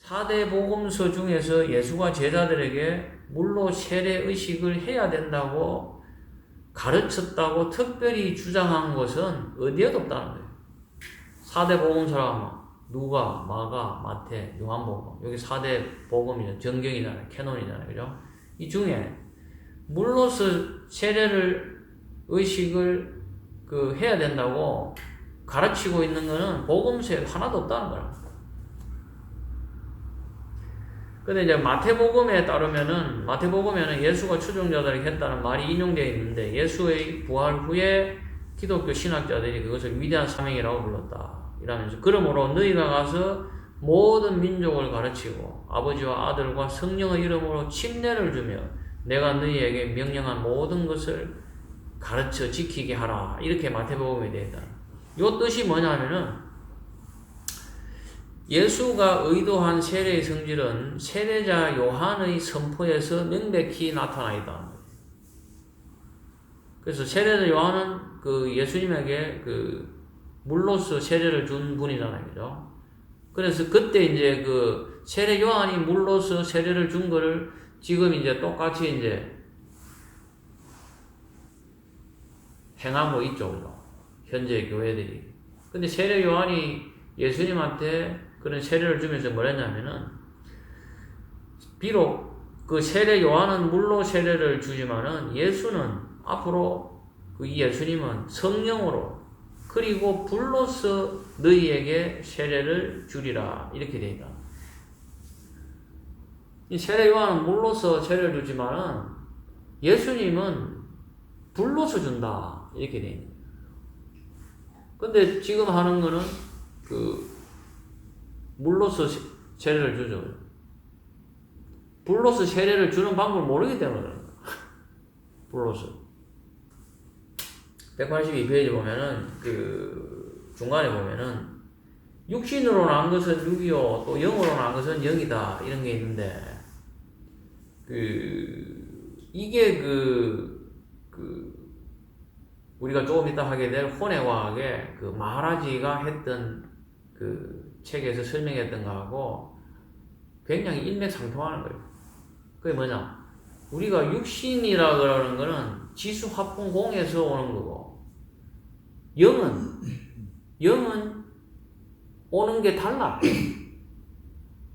4대 복음서 중에서 예수가 제자들에게 물로 세례 의식을 해야 된다고 가르쳤다고 특별히 주장한 것은 어디에도 없다는 거예요. 4대 복음서라 하면 누가, 마가, 마태, 요한복음. 여기 4대 복음이잖아요. 정경이잖아요. 캐논이잖아요. 그죠? 이 중에 물로서 세례를 의식을 해야 된다고 가르치고 있는 거는 복음서에 하나도 없다는 거야. 근데 이제 마태복음에 따르면은, 마태복음에는 예수가 추종자들에게 했다는 말이 인용되어 있는데, 예수의 부활 후에 기독교 신학자들이 그것을 위대한 사명이라고 불렀다. 이라면서, 그러므로 너희가 가서 모든 민족을 가르치고, 아버지와 아들과 성령의 이름으로 침례를 주며, 내가 너희에게 명령한 모든 것을 가르쳐 지키게 하라. 이렇게 마태복음에 되어 있다. 이 뜻이 뭐냐면은, 예수가 의도한 세례의 성질은 세례자 요한의 선포에서 명백히 나타나 있다. 그래서 세례자 요한은 예수님에게 물로서 세례를 준 분이잖아요. 그죠? 그래서 그때 이제 세례 요한이 물로서 세례를 준 거를 지금 이제 똑같이 이제 행하고 있죠. 그죠? 현재 교회들이. 근데 세례 요한이 예수님한테 그런 세례를 주면서 뭘 했냐면은, 비록 그 세례 요한은 물로 세례를 주지만은 예수는 앞으로 이 예수님은 성령으로 그리고 불로서 너희에게 세례를 주리라. 이렇게 되어 있다. 이 세례 요한은 물로서 세례를 주지만은 예수님은 불로서 준다. 이렇게 되어 있는 거예요. 근데 지금 하는 거는 물로서 세례를 주죠. 불로서 세례를 주는 방법을 모르기 때문에 불로서. 182페이지 보면은 중간에 보면은 육신으로 난 것은 육이요 또 영으로 난 것은 영이다 이런 게 있는데 이게 우리가 조금 이따 하게 될 혼외과학의 마하라지가 했던 책에서 설명했던 거하고 굉장히 일맥상통하는 거예요. 그게 뭐냐? 우리가 육신이라 그러는 거는 지수화풍공에서 오는 거고, 영은 오는 게 달라.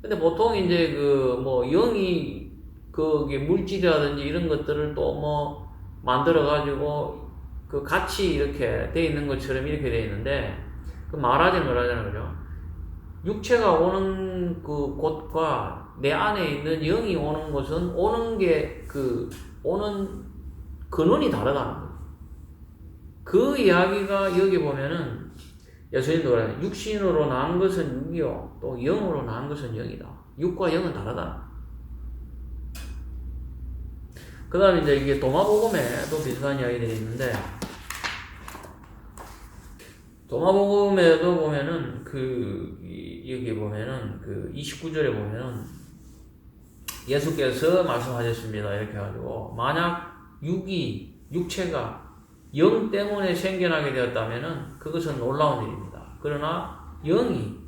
근데 보통 이제 영이 그게 물질이라든지 이런 것들을 또 만들어가지고 같이 이렇게 돼 있는 것처럼 이렇게 돼 있는데, 말하자면 뭐라잖아요. 그죠? 육체가 오는 곳과 내 안에 있는 영이 오는 곳은 오는 근원이 다르다는 거예요. 그 이야기가 여기 보면은 예수님도 그래요. 육신으로 난 것은 육이요 또 영으로 난 것은 영이다. 육과 영은 다르다. 그 다음에 이제 이게 도마복음에도 비슷한 이야기들이 있는데, 도마복음에도 보면은 여기 보면은 29절에 보면은 예수께서 말씀하셨습니다. 이렇게 해가지고 만약 육체가 영 때문에 생겨나게 되었다면은 그것은 놀라운 일입니다. 그러나 영이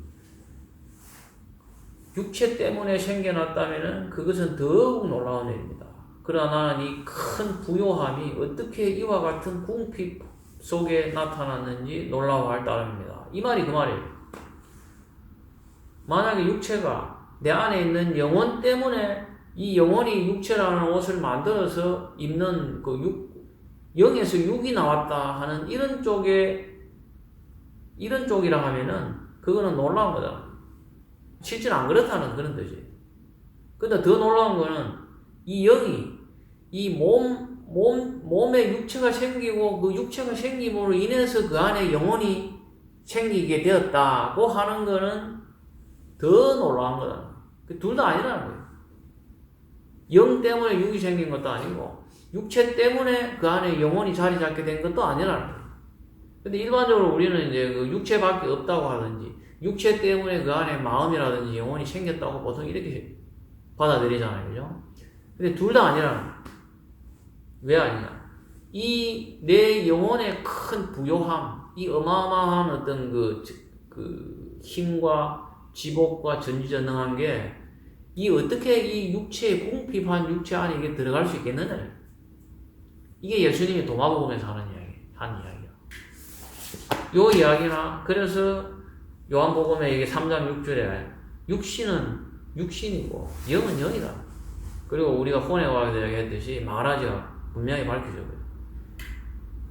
육체 때문에 생겨났다면은 그것은 더욱 놀라운 일입니다. 그러나 나는 이 큰 부요함이 어떻게 이와 같은 궁핍 속에 나타났는지 놀라워할 따름입니다. 이 말이 그 말이에요. 만약에 육체가 내 안에 있는 영혼 때문에 이 영혼이 육체라는 옷을 만들어서 입는 영에서 육이 나왔다 하는 이런 쪽이라 하면은 그거는 놀라운 거다. 실제로 안 그렇다는 그런 뜻이에요. 근데 더 놀라운 거는 이 영이 이 몸에 육체가 생기고 그 육체가 생김으로 인해서 그 안에 영혼이 생기게 되었다고 하는 거는 더 놀라운 거다. 둘 다 아니라는 거예요. 영 때문에 육이 생긴 것도 아니고 육체 때문에 그 안에 영혼이 자리 잡게 된 것도 아니라는 거예요. 근데 일반적으로 우리는 이제 육체밖에 없다고 하든지 육체 때문에 그 안에 마음이라든지 영혼이 생겼다고 보통 이렇게 받아들이잖아요. 그죠? 근데 둘 다 아니라는 거예요. 왜 아니냐? 이 내 영혼의 큰 부요함, 이 어마어마한 어떤 힘과 지복과 전지전능한 게 이 어떻게 이 육체의 궁핍한 육체 안에 이게 들어갈 수 있겠느냐. 이게 예수님이 도마복음에서 한 이야기야. 요 이야기나 그래서 요한복음에 이게 3장 6절에 육신은 육신이고 영은 영이다. 그리고 우리가 혼에 와서 이야기했듯이 마라지가 분명히 밝혀져.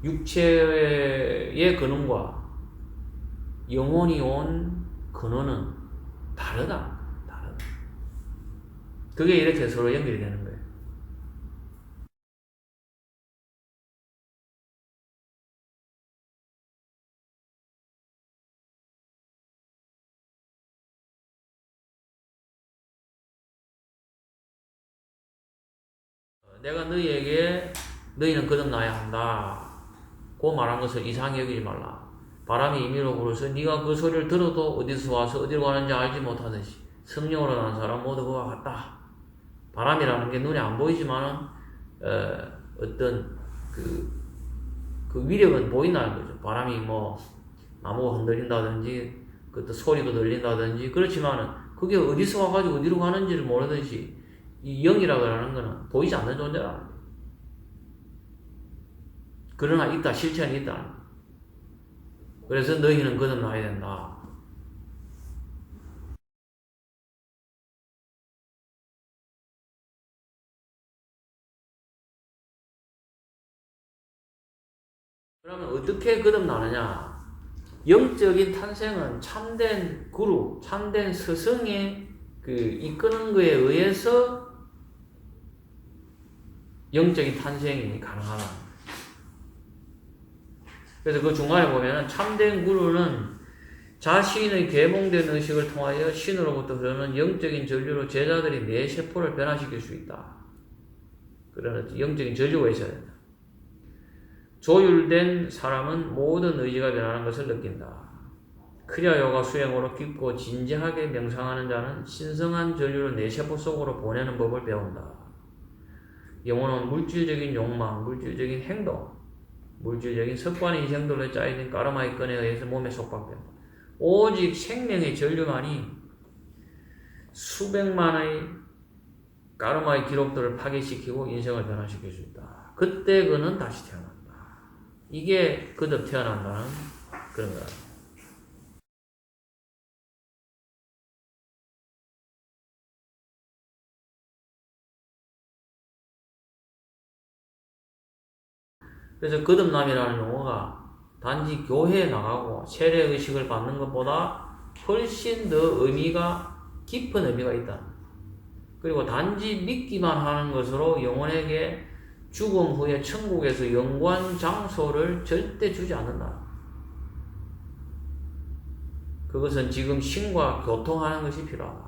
육체의 근원과 영혼이 온 근원은 다르다. 그게 이렇게 서로 연결이 되는 거예요. 내가 너희는 거듭나야 한다. 그 말한 것을 이상히 여기지 말라. 바람이 임의로 불어서 네가 그 소리를 들어도 어디서 와서 어디로 가는지 알지 못하듯이 성령으로 난 사람 모두 그와 같다. 바람이라는 게 눈에 안 보이지만은 어떤 그 위력은 보인다는 거죠. 바람이 뭐 나무가 흔들린다든지 그것도 소리가 들린다든지 그렇지만은 그게 어디서 와가지고 어디로 가는지를 모르듯이 이 영이라고 하는 거는 보이지 않는 존재라는 거예요. 그러나 있다, 실체는 있다. 그래서 너희는 거듭나야 된다. 그러면 어떻게 거듭나느냐? 영적인 탄생은 참된 구루, 참된 스승의 이끄는 거에 의해서 영적인 탄생이 가능하다. 그래서 그 중간에 보면은 참된 구루는 자신의 계몽된 의식을 통하여 신으로부터 흐르는 영적인 전류로 제자들이 내 세포를 변화시킬 수 있다. 그러나 영적인 전류가 있어야 된다. 조율된 사람은 모든 의지가 변하는 것을 느낀다. 크리아요가 수행으로 깊고 진지하게 명상하는 자는 신성한 전류를 내 세포 속으로 보내는 법을 배운다. 영혼은 물질적인 욕망, 물질적인 행동, 물질적인 습관의 희생들로 짜여진 까르마의 끈에 의해서 몸에 속박된다. 오직 생명의 전류만이 수백만의 까르마의 기록들을 파괴시키고 인생을 변화시킬 수 있다. 그때 그는 다시 태어난다. 이게 거듭 태어난다는 그런 거다. 그래서 거듭남이라는 용어가 단지 교회에 나가고 세례의식을 받는 것보다 훨씬 더 깊은 의미가 있다. 그리고 단지 믿기만 하는 것으로 영혼에게 죽음 후에 천국에서 영원 장소를 절대 주지 않는다. 그것은 지금 신과 교통하는 것이 필요하다.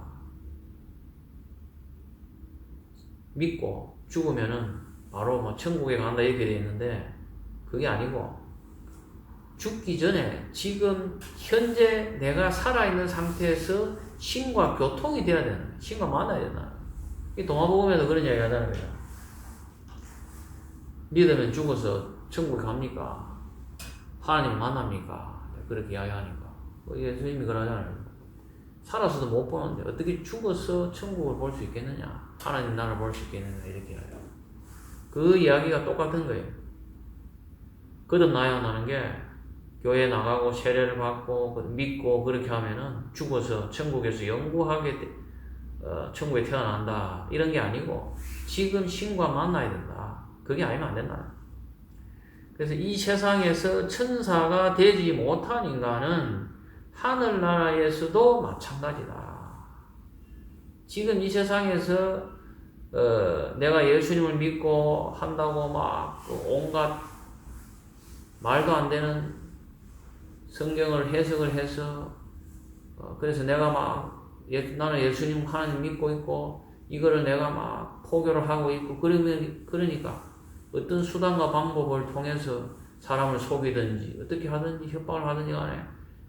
믿고 죽으면은 바로 뭐 천국에 간다 이렇게 되어 있는데 그게 아니고 죽기 전에 지금 현재 내가 살아있는 상태에서 신과 교통이 돼야 되는 거야. 신과 만나야 된다. 이 동화복음에도 그런 이야기 하잖아요. 믿으면 죽어서 천국에 갑니까? 하나님 만납니까? 그렇게 이야기하니까. 예수님이 그러잖아요. 살아서도 못 보는데 어떻게 죽어서 천국을 볼 수 있겠느냐? 하나님 나를 볼 수 있겠느냐? 이렇게 이야기해요. 그 이야기가 똑같은 거예요. 거듭나야 한다는 게 교회 나가고 세례를 받고 믿고 그렇게 하면은 죽어서 천국에서 영구하게 천국에 태어난다 이런 게 아니고 지금 신과 만나야 된다. 그게 아니면 안 된다. 그래서 이 세상에서 천사가 되지 못한 인간은 하늘나라에서도 마찬가지다. 지금 이 세상에서 내가 예수님을 믿고 한다고 막 온갖 말도 안 되는 성경을 해석을 해서 그래서 내가 막 나는 예수님 하나님 믿고 있고 이거를 내가 막 포교를 하고 있고 그러니까 어떤 수단과 방법을 통해서 사람을 속이든지 어떻게 하든지 협박을 하든지 간에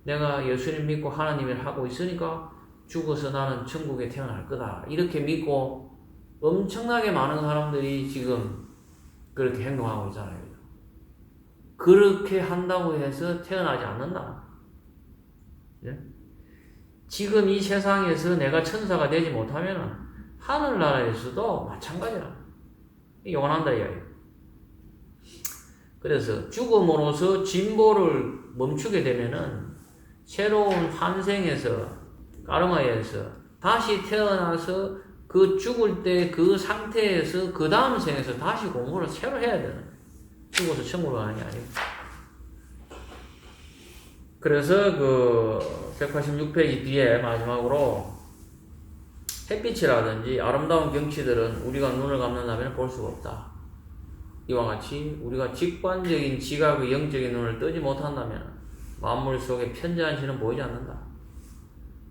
내가 예수님 믿고 하나님을 하고 있으니까 죽어서 나는 천국에 태어날 거다 이렇게 믿고 엄청나게 많은 사람들이 지금 그렇게 행동하고 있잖아요. 그렇게 한다고 해서 태어나지 않는다. 예? 지금 이 세상에서 내가 천사가 되지 못하면은 하늘나라에서도 마찬가지라. 영원한다 이야기. 그래서 죽음으로써 진보를 멈추게 되면은 새로운 환생에서 까르마에서 다시 태어나서 그 죽을 때 그 상태에서 그 다음 생에서 다시 공부를 새로 해야 되는 거예요. 죽어서 천국으로 가는 게 아니고. 그래서 그 186페이지 뒤에 마지막으로 햇빛이라든지 아름다운 경치들은 우리가 눈을 감는다면 볼 수가 없다. 이와 같이 우리가 직관적인 지각의 영적인 눈을 뜨지 못한다면 만물 속에 편재한 신은 보이지 않는다.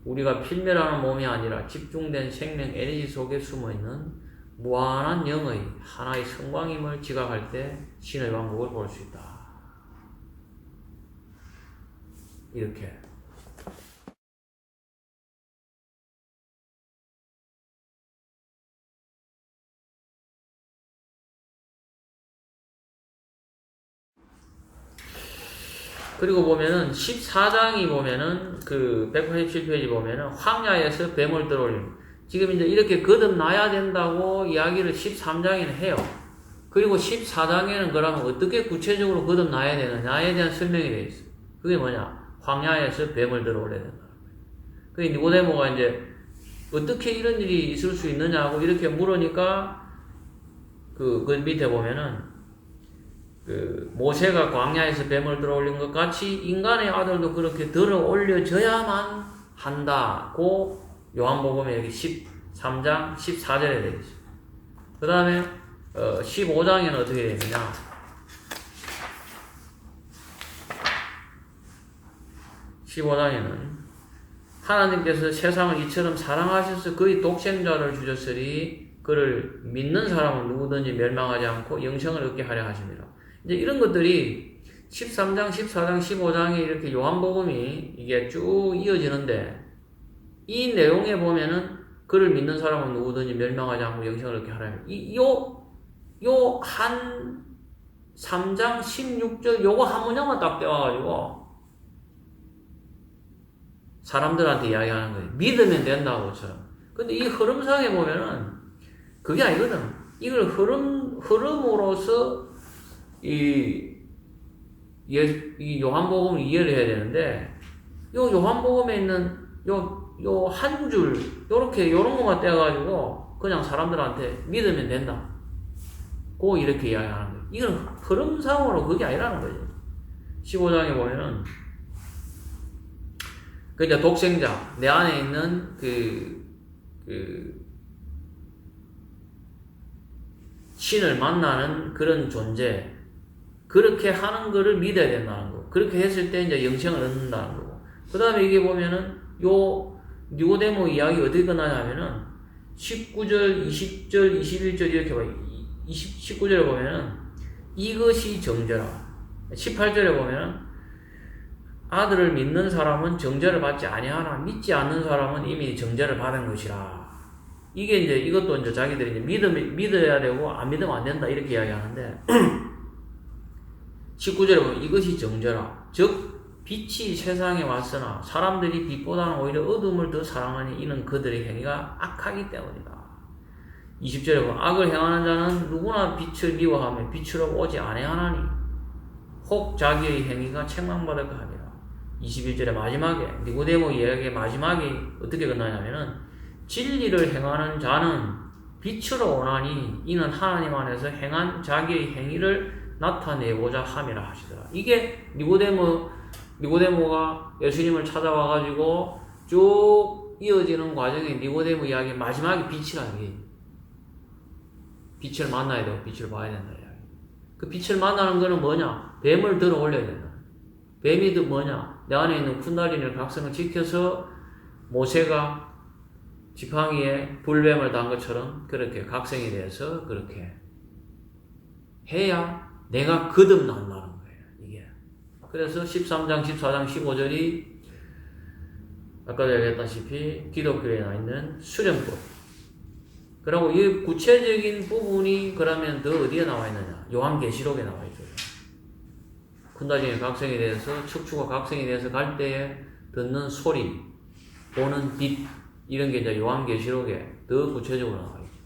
우리가 필멸하는 몸이 아니라 집중된 생명 에너지 속에 숨어있는 무한한 영의 하나의 성광임을 지각할 때 신의 왕국을 볼 수 있다. 이렇게. 그리고 보면은 14장이 보면은 그 187페이지 보면은 황야에서 뱀을 들어올림. 지금 이제 이렇게 거듭나야 된다고 이야기를 13장에는 해요. 그리고 14장에는 그러면 어떻게 구체적으로 거듭나야 되느냐에 대한 설명이 되어 있어요. 그게 뭐냐? 황야에서 뱀을 들어올려야 된다. 그 니고데모가 이제 어떻게 이런 일이 있을 수 있느냐고 이렇게 물으니까 그 밑에 보면은 그 모세가 광야에서 뱀을 들어올린 것 같이 인간의 아들도 그렇게 들어올려져야만 한다고 요한복음에 여기 13장 14절에 되어 있어요. 그 다음에 15장에는 어떻게 되느냐? (15장에는) 하나님께서 세상을 이처럼 사랑하셔서 그의 독생자를 주셨으니 그를 믿는 사람은 누구든지 멸망하지 않고 영생을 얻게 하려 하십니다. 이제 이런 것들이 13장, 14장, 15장에 이렇게 요한복음이 이게 쭉 이어지는데 이 내용에 보면은 그를 믿는 사람은 누구든지 멸망하지 않고 영생을 얻게 하라. 요 한 3장 16절 요거 한 문장만 딱 떼와가지고 사람들한테 이야기하는 거예요. 믿으면 된다고처럼. 근데 이 흐름상에 보면은 그게 아니거든. 이걸 흐름으로서 이 요한복음을 이해를 해야 되는데 요 요한복음에 있는 요 한 줄 요렇게 요런 것만 떼가지고 그냥 사람들한테 믿으면 된다. 고 이렇게 이야기하는 거예요. 이건 흐름상으로 그게 아니라는 거죠. 15장에 보면은 그 이제 독생자 내 안에 있는 신을 만나는 그런 존재 그렇게 하는 거를 믿어야 된다는 거. 그렇게 했을 때 이제 영생을 얻는다는 거고. 그 다음에 이게 보면은 요 니고데모 이야기 어떻게 끝나냐면은 19절, 20절, 21절 이렇게 봐요. 19절에 보면은 이것이 정죄라. 18절에 보면은 아들을 믿는 사람은 정죄를 받지 아니하나 믿지 않는 사람은 이미 정죄를 받은 것이라. 이게 이제 이것도 이제 자기들이 이제 믿어야 되고 안 믿으면 안 된다 이렇게 이야기하는데 19절에 보면 이것이 정죄라. 즉 빛이 세상에 왔으나 사람들이 빛보다는 오히려 어둠을 더 사랑하니 이는 그들의 행위가 악하기 때문이다. 20절에 보면 악을 행하는 자는 누구나 빛을 미워하며 빛으로 오지 아니하나니 혹 자기의 행위가 책망받을까 합니다. 21절의 마지막에 니고데모 이야기의 마지막이 어떻게 끝나냐면은 진리를 행하는 자는 빛으로 오나니 이는 하나님 안에서 행한 자기의 행위를 나타내고자 함이라 하시더라. 이게 니고데모가 예수님을 찾아와가지고 쭉 이어지는 과정에 니고데모 이야기의 마지막에 빛이라는 게 빛을 만나야 되고 빛을 봐야 된다. 그 빛을 만나는 거는 뭐냐? 뱀을 들어 올려야 된다. 뱀이 뭐냐? 내 안에 있는 쿤달리니 각성을 지켜서 모세가 지팡이에 불뱀을 단 것처럼 그렇게 각성이 돼서 그렇게 해야 내가 거듭난다는 거예요. 이게. 그래서 13장, 14장, 15절이 아까도 얘기했다시피 기독교에 나 있는 수련법. 그리고 이 구체적인 부분이 그러면 더 어디에 나와 있느냐? 요한계시록에 나와 있죠. 쿤달리니 각성이 돼서 척추가 각성이 돼서 갈 때에 듣는 소리, 보는 빛 이런 게 이제 요한계시록에 더 구체적으로 나와 있죠.